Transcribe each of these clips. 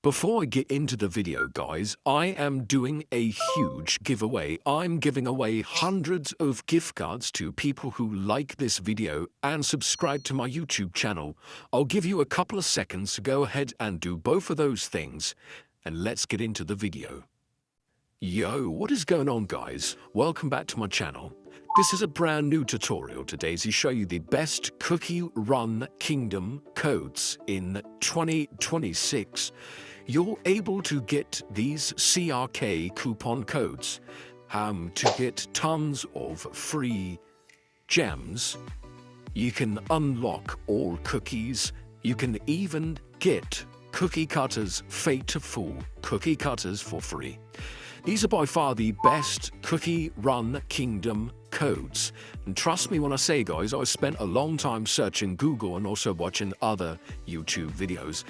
Before I get into the video, guys, I am doing a huge giveaway. I'm giving away hundreds of gift cards to people who like this video and subscribe to my YouTube channel. I'll give you a couple of seconds to go ahead and do both of those things, and let's get into the video. Yo, what is going on, guys? Welcome back to my channel. This is a brand new tutorial today to show you the best Cookie Run Kingdom codes in 2026. You're able to get these CRK coupon codes to get tons of free gems. You can unlock all cookies. You can even get cookie cutters, Fateful cookie cutters for free. These are by far the best Cookie Run Kingdom codes. And trust me when I say, guys, I've spent a long time searching Google and also watching other YouTube videos,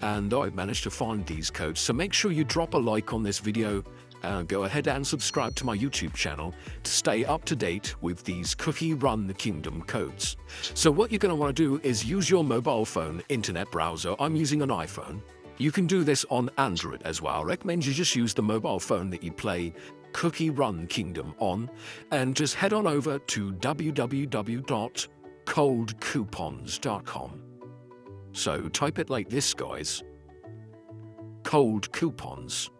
and I've managed to find these codes. So make sure you drop a like on this video and go ahead and subscribe to my YouTube channel to stay up to date with these Cookie Run Kingdom codes. So what you're going to want to do is use your mobile phone internet browser. I'm using an iPhone. You can do this on Android as well. I recommend you just use the mobile phone that you play Cookie Run Kingdom on, and just head on over to www.coldcoupons.com. So type it like this, guys. Cold coupons.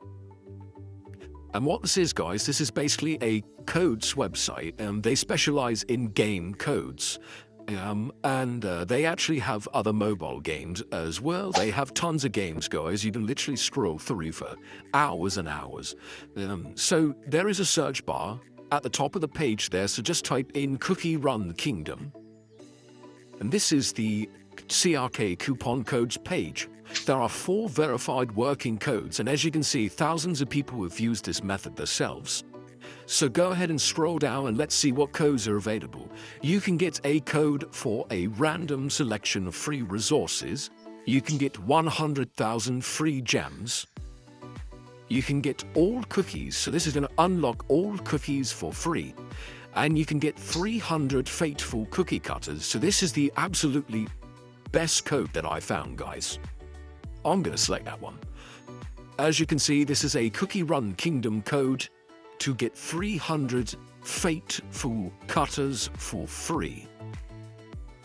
And what this is, guys, this is basically a codes website, and they specialize in game codes. They actually have other mobile games as well. They have tons of games, guys. You can literally scroll through for hours and hours. So there is a search bar at the top of the page there, so just type in Cookie Run Kingdom. And this is the CRK coupon codes page. There are 4 verified working codes, and as you can see, thousands of people have used this method themselves. So go ahead and scroll down and let's see what codes are available. You can get a code for a random selection of free resources. You can get 100,000 free gems. You can get all cookies, so this is going to unlock all cookies for free. And you can get 300 Fateful cookie cutters, so this is the absolutely best code that I found, guys. I'm going to select that one. As you can see, this is a Cookie Run Kingdom code to get 300 Fateful cutters for free.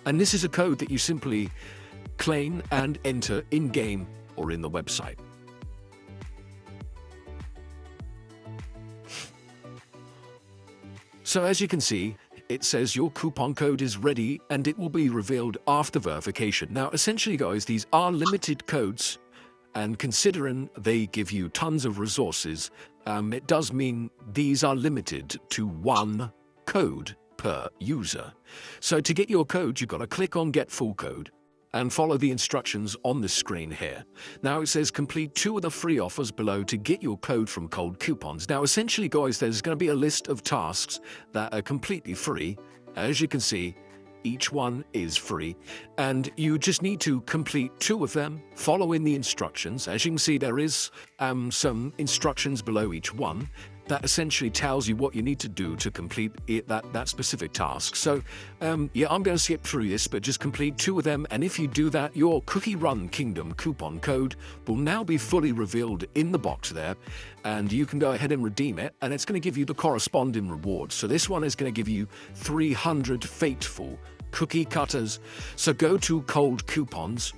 And this is a code that you simply claim and enter in-game or in the website. So as you can see, it says your coupon code is ready and it will be revealed after verification. Now, essentially, guys, these are limited codes, and considering they give you tons of resources, it does mean these are limited to 1 code per user. So to get your code, you've got to click on Get Full Code and follow the instructions on the screen here. Now it says complete 2 of the free offers below to get your code from Cold Coupons. Now essentially, guys, there's going to be a list of tasks that are completely free. As you can see, each one is free, and you just need to complete 2 of them, following the instructions. As you can see, there is some instructions below each one that essentially tells you what you need to do to complete that specific task. So, yeah, I'm going to skip through this, but just complete 2 of them, and if you do that, your Cookie Run Kingdom coupon code will now be fully revealed in the box there, and you can go ahead and redeem it, and it's going to give you the corresponding rewards. So this one is going to give you 300 Fateful cookie cutters. So go to Cold Coupons,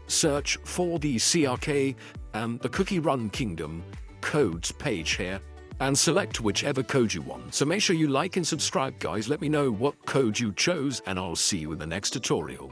search for the CRK and the Cookie Run Kingdom codes page here, and select whichever code you want. So make sure you like and subscribe, guys. Let me know what code you chose, and I'll see you in the next tutorial.